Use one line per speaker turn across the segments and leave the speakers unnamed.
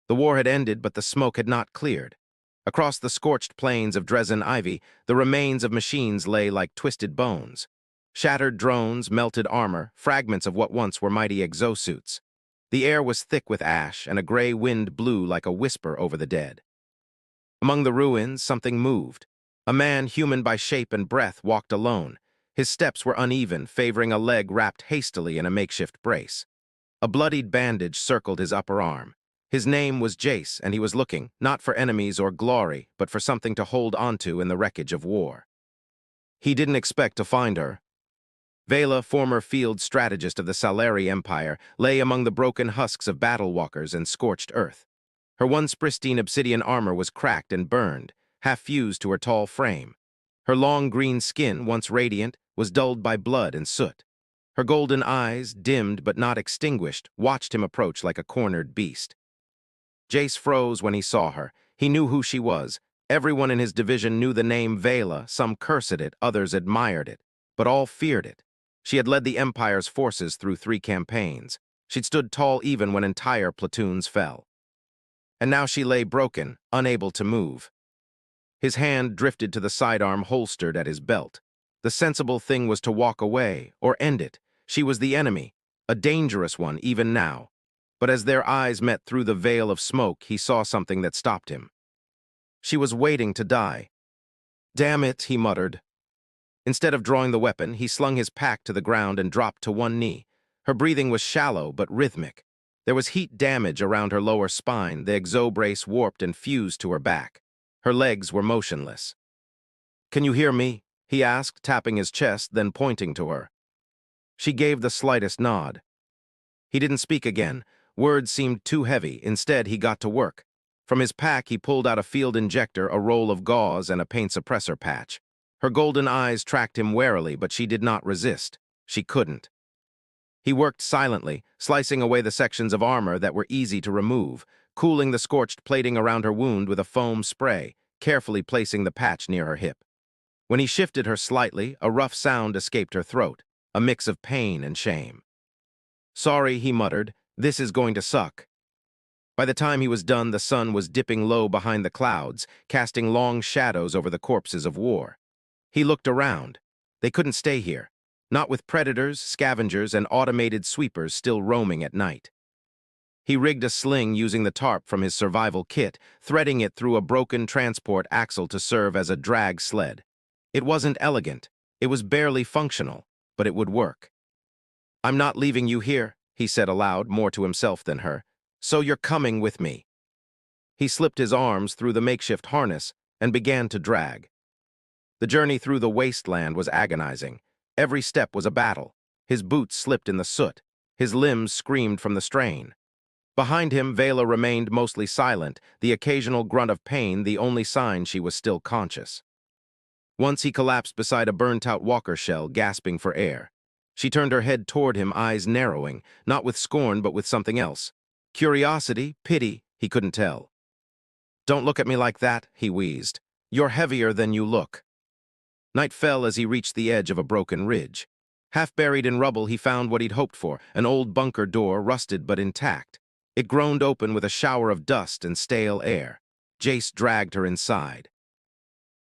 The war had ended, but the smoke had not cleared. Across the scorched plains of Dresden Ivy, the remains of machines lay like twisted bones. Shattered drones, melted armor, fragments of what once were mighty exosuits. The air was thick with ash, and a gray wind blew like a whisper over the dead. Among the ruins, something moved. A man, human by shape and breath, walked alone. His steps were uneven, favoring a leg wrapped hastily in a makeshift brace. A bloodied bandage circled his upper arm. His name was Jace, and he was looking, not for enemies or glory, but for something to hold onto in the wreckage of war. He didn't expect to find her. Vela, former field strategist of the Salari Empire, lay among the broken husks of battle-walkers and scorched earth. Her once pristine obsidian armor was cracked and burned, half fused to her tall frame. Her long green skin, once radiant, was dulled by blood and soot. Her golden eyes, dimmed but not extinguished, watched him approach like a cornered beast. Jace froze when he saw her. He knew who she was. Everyone in his division knew the name Vela. Some cursed it, others admired it, but all feared it. She had led the Empire's forces through 3 campaigns. She'd stood tall even when entire platoons fell. And now she lay broken, unable to move. His hand drifted to the sidearm holstered at his belt. The sensible thing was to walk away, or end it. She was the enemy, a dangerous one even now. But as their eyes met through the veil of smoke, he saw something that stopped him. She was waiting to die. "Damn it," he muttered. Instead of drawing the weapon, he slung his pack to the ground and dropped to one knee. Her breathing was shallow but rhythmic. There was heat damage around her lower spine, the exobrace warped and fused to her back. Her legs were motionless. "Can you hear me?" he asked, tapping his chest, then pointing to her. She gave the slightest nod. He didn't speak again. Words seemed too heavy. Instead, he got to work. From his pack, he pulled out a field injector, a roll of gauze, and a paint suppressor patch. Her golden eyes tracked him warily, but she did not resist. She couldn't. He worked silently, slicing away the sections of armor that were easy to remove, cooling the scorched plating around her wound with a foam spray, carefully placing the patch near her hip. When he shifted her slightly, a rough sound escaped her throat, a mix of pain and shame. "Sorry," he muttered, "this is going to suck." By the time he was done, the sun was dipping low behind the clouds, casting long shadows over the corpses of war. He looked around. They couldn't stay here, not with predators, scavengers, and automated sweepers still roaming at night. He rigged a sling using the tarp from his survival kit, threading it through a broken transport axle to serve as a drag sled. It wasn't elegant. It was barely functional, but it would work. "I'm not leaving you here," he said aloud, more to himself than her. "So you're coming with me." He slipped his arms through the makeshift harness and began to drag. The journey through the wasteland was agonizing. Every step was a battle. His boots slipped in the soot. His limbs screamed from the strain. Behind him, Vela remained mostly silent, the occasional grunt of pain the only sign she was still conscious. Once he collapsed beside a burnt-out walker shell, gasping for air. She turned her head toward him, eyes narrowing, not with scorn but with something else. Curiosity, pity, he couldn't tell. "Don't look at me like that," he wheezed. "You're heavier than you look." Night fell as he reached the edge of a broken ridge. Half buried in rubble, he found what he'd hoped for, an old bunker door, rusted but intact. It groaned open with a shower of dust and stale air. Jace dragged her inside.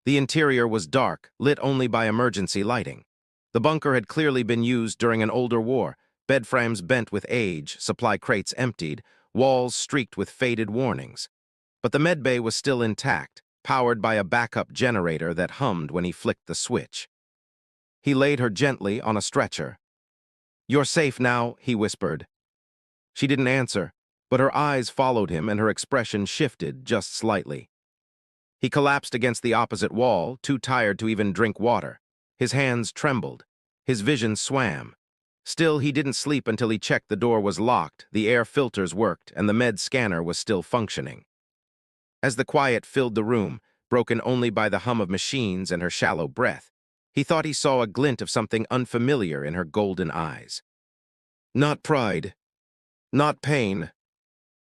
The interior was dark, lit only by emergency lighting. The bunker had clearly been used during an older war, bed frames bent with age, supply crates emptied, walls streaked with faded warnings. But the medbay was still intact, powered by a backup generator that hummed when he flicked the switch. He laid her gently on a stretcher. "You're safe now," he whispered. She didn't answer, but her eyes followed him and her expression shifted just slightly. He collapsed against the opposite wall, too tired to even drink water. His hands trembled. His vision swam. Still, he didn't sleep until he checked the door was locked, the air filters worked, and the med scanner was still functioning. As the quiet filled the room, broken only by the hum of machines and her shallow breath, he thought he saw a glint of something unfamiliar in her golden eyes. Not pride. Not pain.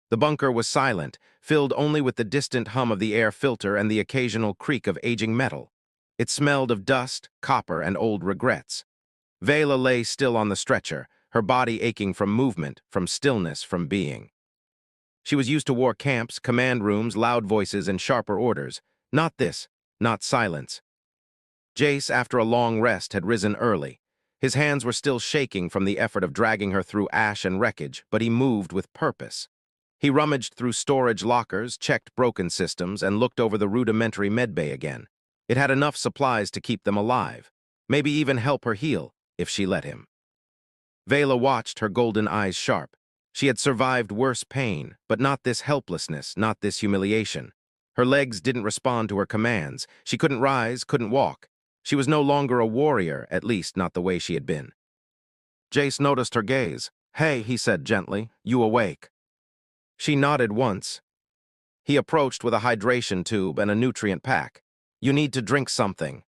The bunker was silent, filled only with the distant hum of the air filter and the occasional creak of aging metal. It smelled of dust, copper, and old regrets. Vela lay still on the stretcher, her body aching from movement, from stillness, from being. She was used to war camps, command rooms, loud voices, and sharper orders. Not this, not silence. Jace, after a long rest, had risen early. His hands were still shaking from the effort of dragging her through ash and wreckage, but he moved with purpose. He rummaged through storage lockers, checked broken systems, and looked over the rudimentary medbay again. It had enough supplies to keep them alive, maybe even help her heal, if she let him. Vela watched, her golden eyes sharp. She had survived worse pain, but not this helplessness, not this humiliation. Her legs didn't respond to her commands. She couldn't rise, couldn't walk. She was no longer a warrior, at least not the way she had been. Jace noticed her gaze. "Hey," he said gently, "you awake?" She nodded once. He approached with a hydration tube and a nutrient pack. "You need to drink something."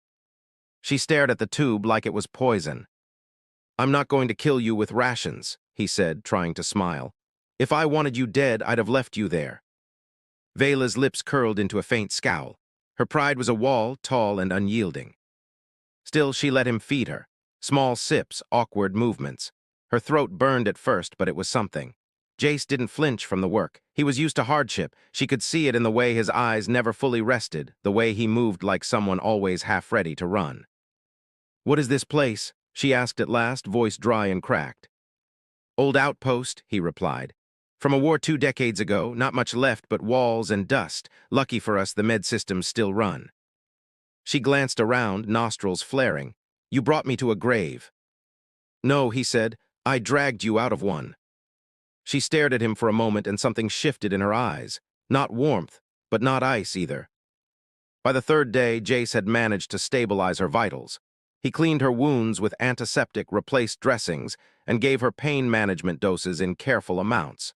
She stared at the tube like it was poison. "I'm not going to kill you with rations," he said, trying to smile. "If I wanted you dead, I'd have left you there." Vela's lips curled into a faint scowl. Her pride was a wall, tall and unyielding. Still, she let him feed her. Small sips, awkward movements. Her throat burned at first, but it was something. Jace didn't flinch from the work. He was used to hardship. She could see it in the way his eyes never fully rested, the way he moved like someone always half ready to run. "What is this place?" she asked at last, voice dry and cracked. "Old outpost," he replied. "From a war 2 decades ago, not much left but walls and dust. Lucky for us, the med systems still run." She glanced around, nostrils flaring. "You brought me to a grave." "No," he said. "I dragged you out of one." She stared at him for a moment and something shifted in her eyes. Not warmth, but not ice either. By the third day, Jace had managed to stabilize her vitals. He cleaned her wounds with antiseptic, replaced dressings, and gave her pain management doses in careful amounts.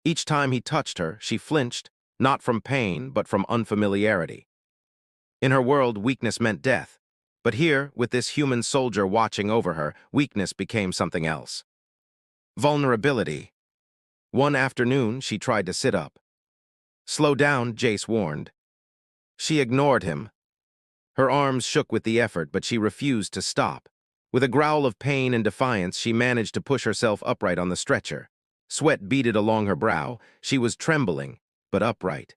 Each time he touched her, she flinched, not from pain, but from unfamiliarity. In her world, weakness meant death. But here, with this human soldier watching over her, weakness became something else. Vulnerability. One afternoon, she tried to sit up. "Slow down," Jace warned. She ignored him. Her arms shook with the effort, but she refused to stop. With a growl of pain and defiance, she managed to push herself upright on the stretcher. Sweat beaded along her brow. She was trembling, but upright.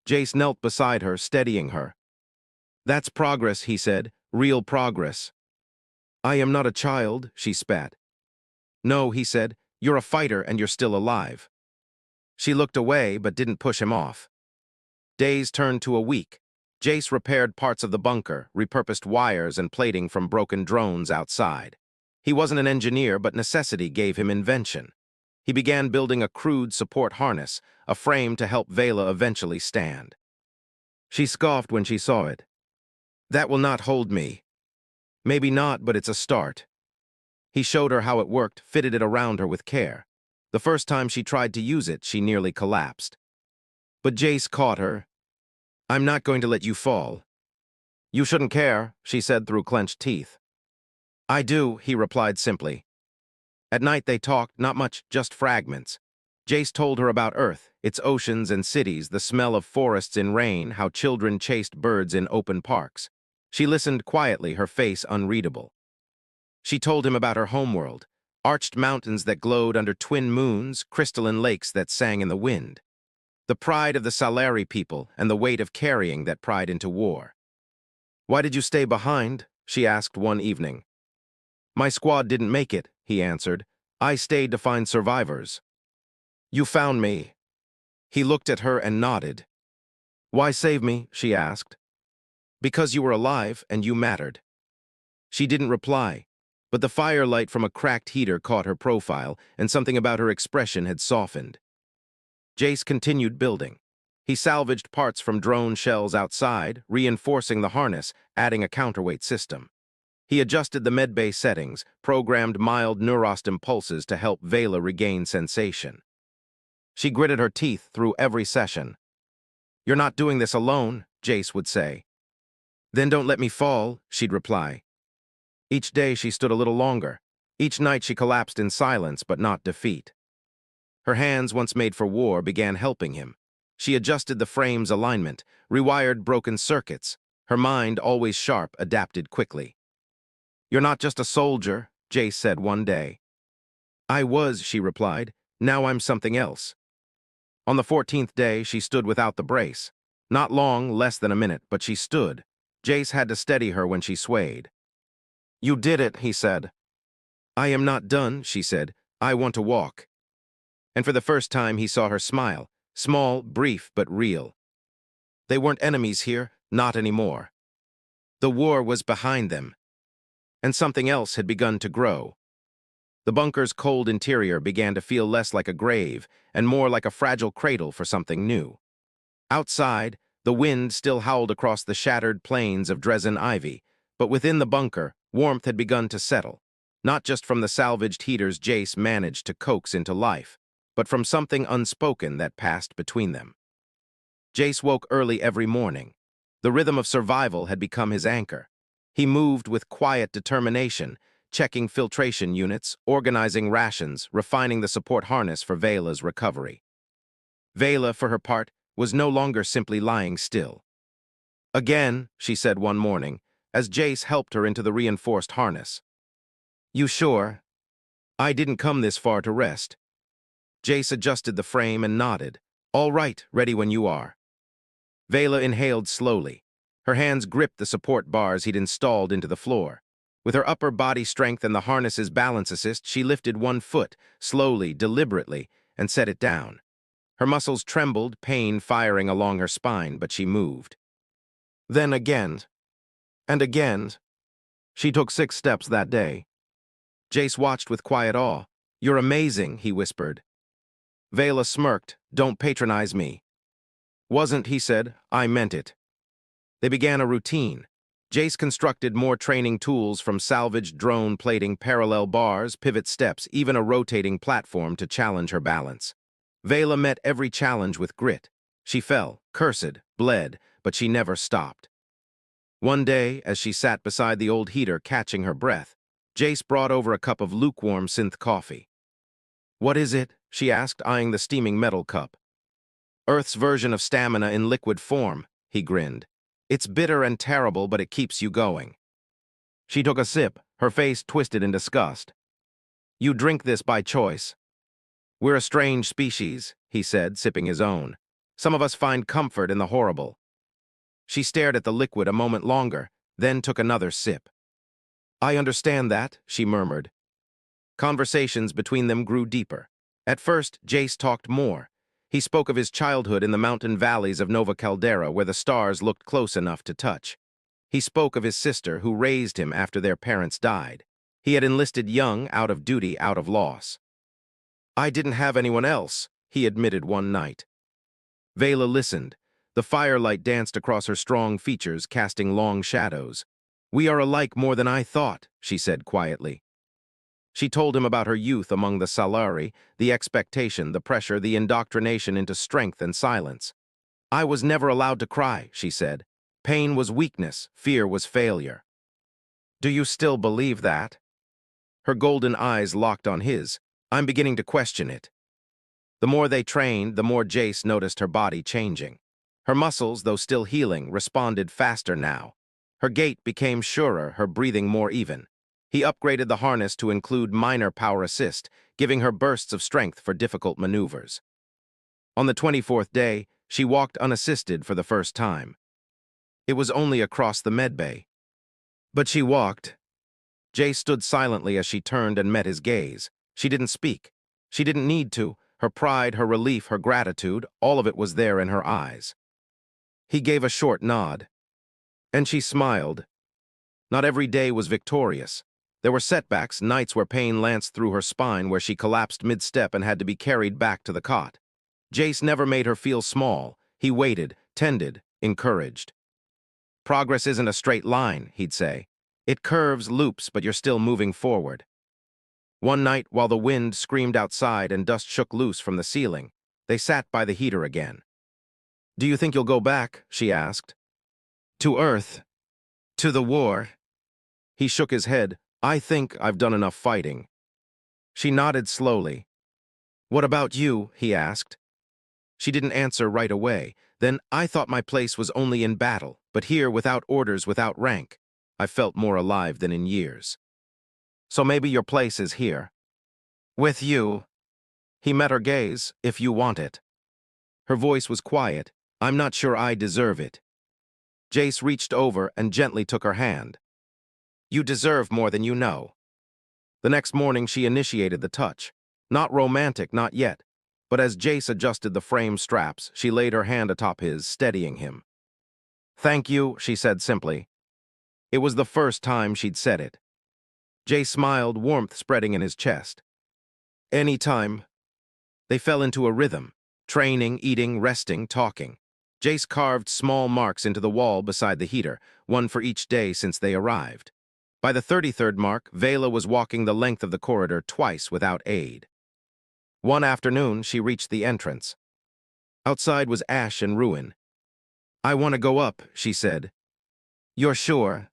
Jace knelt beside her, steadying her. "That's progress," he said. "Real progress." "I am not a child," she spat. "No," he said. "You're a fighter and you're still alive." She looked away, but didn't push him off. Days turned to a week. Jace repaired parts of the bunker, repurposed wires and plating from broken drones outside. He wasn't an engineer, but necessity gave him invention. He began building a crude support harness, a frame to help Vela eventually stand. She scoffed when she saw it. "That will not hold me." "Maybe not, but it's a start." He showed her how it worked, fitted it around her with care. The first time she tried to use it, she nearly collapsed. But Jace caught her. "I'm not going to let you fall." "You shouldn't care," she said through clenched teeth. "I do," he replied simply. At night they talked, not much, just fragments. Jace told her about Earth, its oceans and cities, the smell of forests in rain, how children chased birds in open parks. She listened quietly, her face unreadable. She told him about her homeworld, arched mountains that glowed under twin moons, crystalline lakes that sang in the wind. The pride of the Salari people and the weight of carrying that pride into war. "Why did you stay behind?" she asked one evening. "My squad didn't make it," he answered. "I stayed to find survivors." "You found me." He looked at her and nodded. "Why save me?" she asked. "Because you were alive and you mattered." She didn't reply, but the firelight from a cracked heater caught her profile, and something about her expression had softened. Jace continued building. He salvaged parts from drone shells outside, reinforcing the harness, adding a counterweight system. He adjusted the medbay settings, programmed mild neurost impulses to help Vela regain sensation. She gritted her teeth through every session. "You're not doing this alone," Jace would say. "Then don't let me fall," she'd reply. Each day she stood a little longer. Each night she collapsed in silence, but not defeat. Her hands, once made for war, began helping him. She adjusted the frame's alignment, rewired broken circuits. Her mind, always sharp, adapted quickly. "You're not just a soldier," Jace said one day. "I was," she replied. "Now I'm something else." On the 14th day, she stood without the brace. Not long, less than a minute, but she stood. Jace had to steady her when she swayed. "You did it," he said. "I am not done," she said. "I want to walk." And for the first time, he saw her smile. Small, brief, but real. They weren't enemies here, not anymore. The war was behind them, and something else had begun to grow. The bunker's cold interior began to feel less like a grave and more like a fragile cradle for something new. Outside, the wind still howled across the shattered plains of Dresden ivy, but within the bunker, warmth had begun to settle, not just from the salvaged heaters Jace managed to coax into life, but from something unspoken that passed between them. Jace woke early every morning. The rhythm of survival had become his anchor. He moved with quiet determination, checking filtration units, organizing rations, refining the support harness for Vela's recovery. Vela, for her part, was no longer simply lying still. "Again," she said one morning, as Jace helped her into the reinforced harness. "You sure? I didn't come this far to rest." Jace adjusted the frame and nodded. "All right, ready when you are." Vela inhaled slowly. Her hands gripped the support bars he'd installed into the floor. With her upper body strength and the harness's balance assist, she lifted one foot, slowly, deliberately, and set it down. Her muscles trembled, pain firing along her spine, but she moved. Then again, and again. She took 6 steps that day. Jace watched with quiet awe. "You're amazing," he whispered. Vela smirked. "Don't patronize me." "Wasn't," he said. "I meant it." They began a routine. Jace constructed more training tools, from salvaged drone plating, parallel bars, pivot steps, even a rotating platform to challenge her balance. Vela met every challenge with grit. She fell, cursed, bled, but she never stopped. One day, as she sat beside the old heater catching her breath, Jace brought over a cup of lukewarm synth coffee. "What is it?" she asked, eyeing the steaming metal cup. "Earth's version of stamina in liquid form," he grinned. "It's bitter and terrible, but it keeps you going." She took a sip, her face twisted in disgust. "You drink this by choice." "We're a strange species," he said, sipping his own. "Some of us find comfort in the horrible." She stared at the liquid a moment longer, then took another sip. "I understand that," she murmured. Conversations between them grew deeper. At first, Jace talked more. He spoke of his childhood in the mountain valleys of Nova Caldera, where the stars looked close enough to touch. He spoke of his sister, who raised him after their parents died. He had enlisted young, out of duty, out of loss. "I didn't have anyone else," he admitted one night. Vela listened. The firelight danced across her strong features, casting long shadows. "We are alike more than I thought," she said quietly. She told him about her youth among the Salari, the expectation, the pressure, the indoctrination into strength and silence. "I was never allowed to cry," she said. "Pain was weakness, fear was failure." "Do you still believe that?" Her golden eyes locked on his. "I'm beginning to question it." The more they trained, the more Jace noticed her body changing. Her muscles, though still healing, responded faster now. Her gait became surer, her breathing more even. He upgraded the harness to include minor power assist, giving her bursts of strength for difficult maneuvers. On the 24th day, she walked unassisted for the first time. It was only across the medbay. But she walked. Jay stood silently as she turned and met his gaze. She didn't speak. She didn't need to. Her pride, her relief, her gratitude, all of it was there in her eyes. He gave a short nod. And she smiled. Not every day was victorious. There were setbacks, nights where pain lanced through her spine, where she collapsed mid-step and had to be carried back to the cot. Jace never made her feel small. He waited, tended, encouraged. "Progress isn't a straight line," he'd say. "It curves, loops, but you're still moving forward." One night, while the wind screamed outside and dust shook loose from the ceiling, they sat by the heater again. "Do you think you'll go back?" she asked. "To Earth? To the war?" He shook his head. "I think I've done enough fighting." She nodded slowly. "What about you?" he asked. She didn't answer right away. Then, "I thought my place was only in battle, but here, without orders, without rank, I felt more alive than in years." "So maybe your place is here." "With you." He met her gaze. "If you want it." Her voice was quiet. I'm not sure I deserve it. Jace reached over and gently took her hand. You deserve more than you know. The next morning she initiated the touch. Not romantic, not yet. But as Jace adjusted the frame straps, she laid her hand atop his, steadying him. Thank you, she said simply. It was the first time she'd said it. Jace smiled, warmth spreading in his chest. Any time. They fell into a rhythm. Training, eating, resting, talking. Jace carved small marks into the wall beside the heater, one for each day since they arrived. By the 33rd mark, Vela was walking the length of the corridor twice without aid. One afternoon, she reached the entrance. Outside was ash and ruin. I want to go up, she said. You're sure?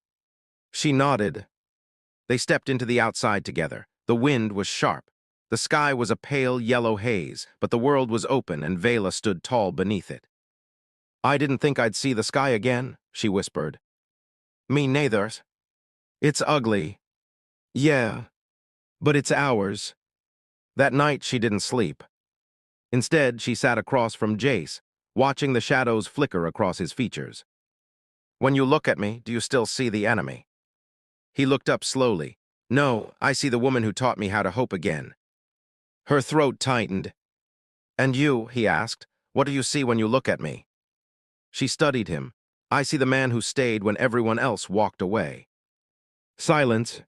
She nodded. They stepped into the outside together. The wind was sharp. The sky was a pale yellow haze, but the world was open and Vela stood tall beneath it. I didn't think I'd see the sky again, she whispered. Me neither. It's ugly. Yeah, but it's ours. That night she didn't sleep. Instead, she sat across from Jace, watching the shadows flicker across his features. When you look at me, do you still see the enemy? He looked up slowly. No, I see the woman who taught me how to hope again. Her throat tightened. And you, he asked, what do you see when you look at me? She studied him. I see the man who stayed when everyone else walked away. Silence.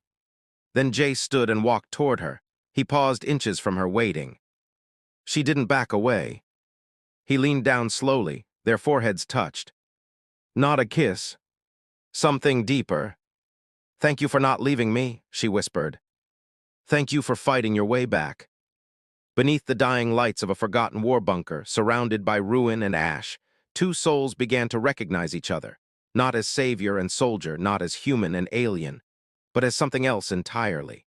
Then Jace stood and walked toward her. He paused inches from her, waiting. She didn't back away. He leaned down slowly, their foreheads touched. Not a kiss. Something deeper. Thank you for not leaving me, she whispered. Thank you for fighting your way back. Beneath the dying lights of a forgotten war bunker, surrounded by ruin and ash, two souls began to recognize each other, not as savior and soldier, not as human and alien, but as something else entirely.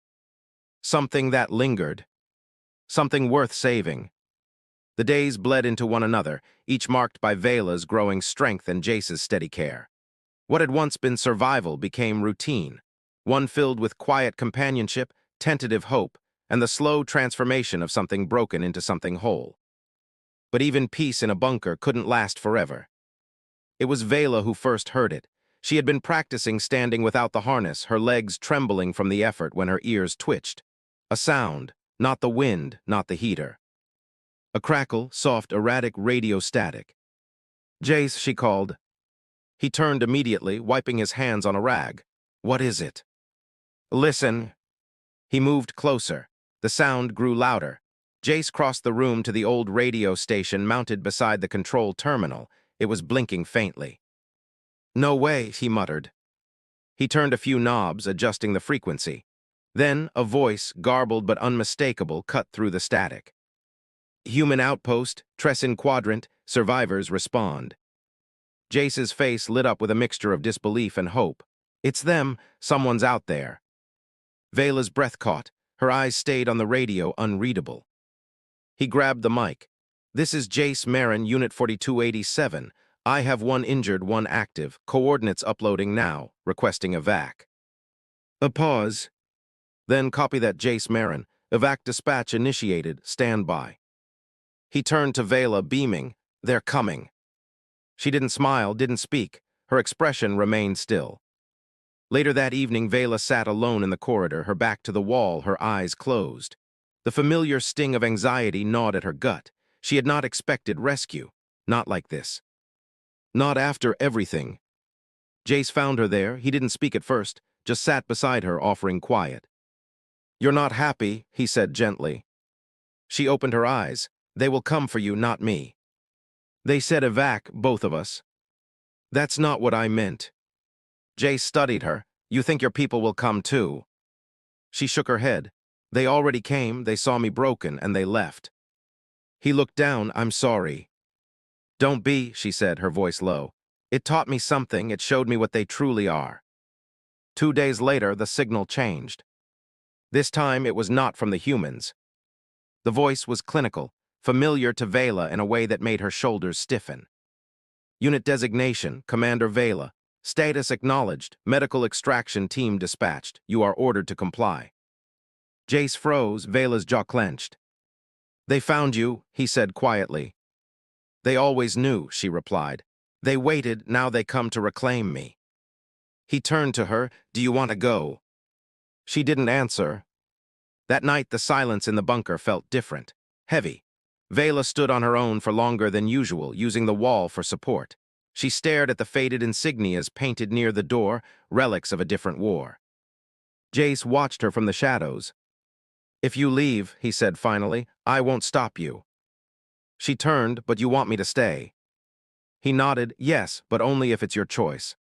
Something that lingered. Something worth saving. The days bled into one another, each marked by Vela's growing strength and Jace's steady care. What had once been survival became routine, one filled with quiet companionship, tentative hope, and the slow transformation of something broken into something whole. But even peace in a bunker couldn't last forever. It was Vela who first heard it. She had been practicing standing without the harness, her legs trembling from the effort when her ears twitched. A sound, not the wind, not the heater. A crackle, soft, erratic radio static. Jace, she called. He turned immediately, wiping his hands on a rag. What is it? Listen. He moved closer. The sound grew louder. Jace crossed the room to the old radio station mounted beside the control terminal. It was blinking faintly. No way, he muttered. He turned a few knobs, adjusting the frequency. Then, a voice, garbled but unmistakable, cut through the static. Human outpost, Tressin Quadrant, survivors respond. Jace's face lit up with a mixture of disbelief and hope. It's them, someone's out there. Vela's breath caught. Her eyes stayed on the radio, unreadable. He grabbed the mic. This is Jace Marin, Unit 4287. I have one injured, one active. Coordinates uploading now, requesting evac. A pause. Then copy that, Jace Marin. Evac dispatch initiated. Stand by. He turned to Vela, beaming. They're coming. She didn't smile, didn't speak. Her expression remained still. Later that evening, Vela sat alone in the corridor, her back to the wall, her eyes closed. The familiar sting of anxiety gnawed at her gut. She had not expected rescue. Not like this. Not after everything. Jace found her there. He didn't speak at first, just sat beside her, offering quiet. You're not happy, he said gently. She opened her eyes. They will come for you, not me. They said evac, both of us. That's not what I meant. Jace studied her. You think your people will come too? She shook her head. They already came, they saw me broken, and they left. He looked down. I'm sorry. Don't be, she said, her voice low. It taught me something. It showed me what they truly are. 2 days later, the signal changed. This time, it was not from the humans. The voice was clinical, familiar to Vela in a way that made her shoulders stiffen. Unit designation, Commander Vela. Status acknowledged. Medical extraction team dispatched. You are ordered to comply. Jace froze, Vela's jaw clenched. They found you, he said quietly. They always knew, she replied. They waited, now they come to reclaim me. He turned to her, do you want to go? She didn't answer. That night, the silence in the bunker felt different, heavy. Vela stood on her own for longer than usual, using the wall for support. She stared at the faded insignias painted near the door, relics of a different war. Jace watched her from the shadows. If you leave, he said finally, I won't stop you. She turned, but you want me to stay. He nodded, yes, but only if it's your choice.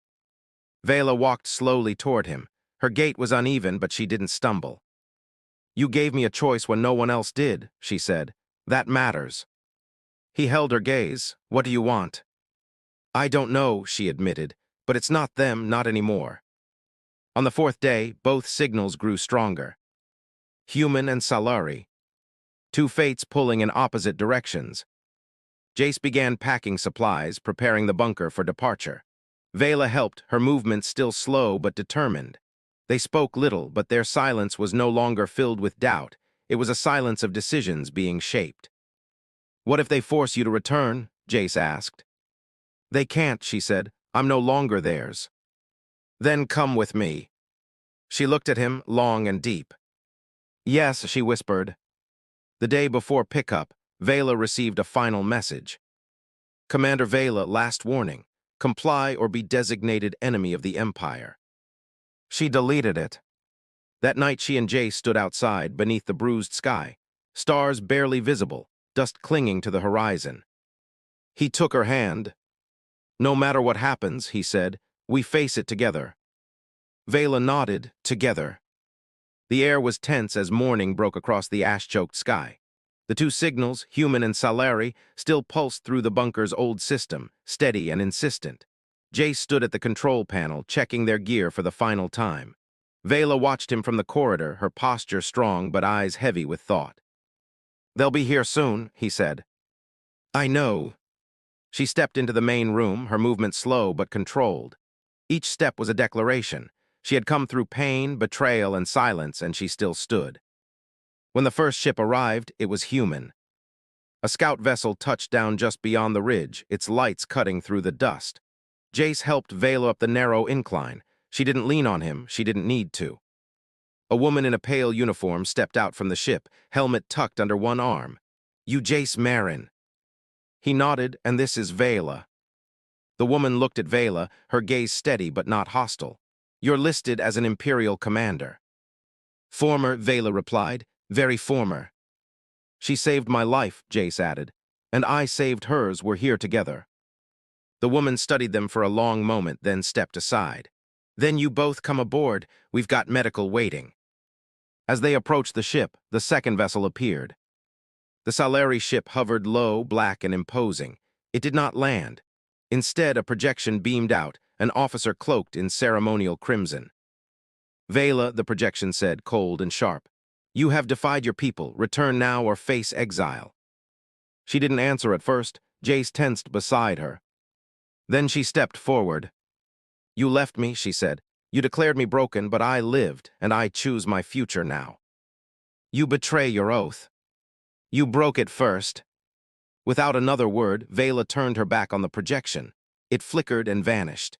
Vela walked slowly toward him. Her gait was uneven, but she didn't stumble. You gave me a choice when no one else did, she said. That matters. He held her gaze. What do you want? I don't know, she admitted, but it's not them, not anymore. On the fourth day, both signals grew stronger. Human and Salari. Two fates pulling in opposite directions. Jace began packing supplies, preparing the bunker for departure. Vela helped, her movements still slow but determined. They spoke little, but their silence was no longer filled with doubt. It was a silence of decisions being shaped. What if they force you to return? Jace asked. They can't, she said. I'm no longer theirs. Then come with me. She looked at him, long and deep. Yes, she whispered. The day before pickup, Vela received a final message. Commander Vela, last warning. Comply or be designated enemy of the Empire. She deleted it. That night she and Jace stood outside, beneath the bruised sky. Stars barely visible, dust clinging to the horizon. He took her hand. No matter what happens, he said, we face it together. Vela nodded, together. The air was tense as morning broke across the ash-choked sky. The two signals, Human and Salari, still pulsed through the bunker's old system, steady and insistent. Jace stood at the control panel, checking their gear for the final time. Vela watched him from the corridor, her posture strong but eyes heavy with thought. They'll be here soon, he said. I know. She stepped into the main room, her movement slow but controlled. Each step was a declaration. She had come through pain, betrayal, and silence, and she still stood. When the first ship arrived, it was Human. A scout vessel touched down just beyond the ridge, its lights cutting through the dust. Jace helped Vela up the narrow incline. She didn't lean on him, she didn't need to. A woman in a pale uniform stepped out from the ship, helmet tucked under one arm. You Jace Marin. He nodded, and this is Vela. The woman looked at Vela, her gaze steady but not hostile. You're listed as an Imperial commander. Former, Vela replied. Very former. She saved my life, Jace added. And I saved hers, we're here together. The woman studied them for a long moment, then stepped aside. Then you both come aboard, we've got medical waiting. As they approached the ship, the second vessel appeared. The Salari ship hovered low, black and imposing. It did not land. Instead, a projection beamed out, an officer cloaked in ceremonial crimson. Vela, the projection said, cold and sharp. You have defied your people. Return now or face exile. She didn't answer at first. Jace tensed beside her. Then she stepped forward. You left me, she said. You declared me broken, but I lived, and I choose my future now. You betray your oath. You broke it first. Without another word, Vela turned her back on the projection. It flickered and vanished.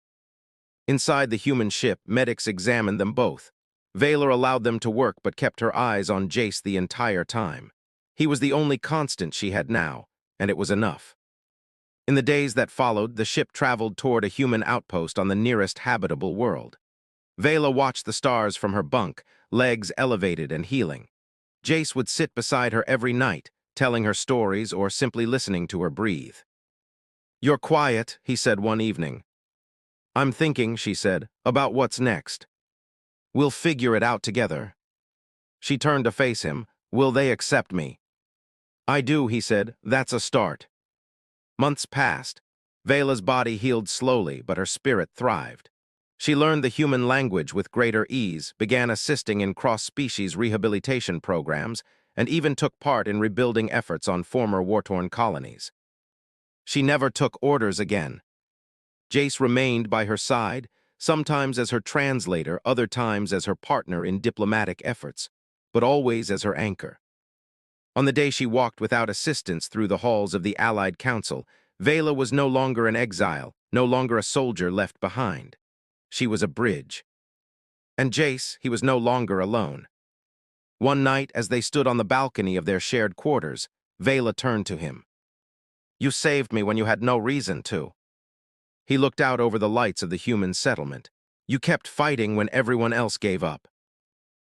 Inside the Human ship, medics examined them both. Vela allowed them to work but kept her eyes on Jace the entire time. He was the only constant she had now, and it was enough. In the days that followed, the ship traveled toward a Human outpost on the nearest habitable world. Vela watched the stars from her bunk, legs elevated and healing. Jace would sit beside her every night, telling her stories or simply listening to her breathe. You're quiet, he said one evening. I'm thinking, she said, about what's next. We'll figure it out together. She turned to face him. Will they accept me? I do, he said. That's a start. Months passed. Vela's body healed slowly, but her spirit thrived. She learned the Human language with greater ease, began assisting in cross-species rehabilitation programs, and even took part in rebuilding efforts on former war-torn colonies. She never took orders again. Jace remained by her side, sometimes as her translator, other times as her partner in diplomatic efforts, but always as her anchor. On the day she walked without assistance through the halls of the Allied Council, Vela was no longer an exile, no longer a soldier left behind. She was a bridge. And Jace, he was no longer alone. One night, as they stood on the balcony of their shared quarters, Vela turned to him. "You saved me when you had no reason to." He looked out over the lights of the human settlement. "You kept fighting when everyone else gave up."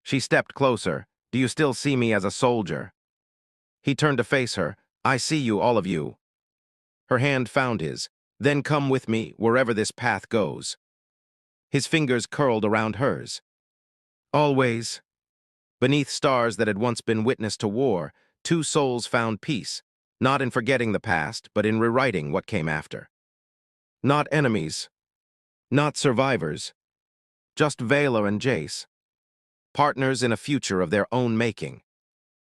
She stepped closer. "Do you still see me as a soldier?" He turned to face her. "I see you, all of you." Her hand found his. "Then come with me, wherever this path goes." His fingers curled around hers. Always. Beneath stars that had once been witness to war, two souls found peace, not in forgetting the past, but in rewriting what came after. Not enemies, not survivors, just Vela and Jace, partners in a future of their own making.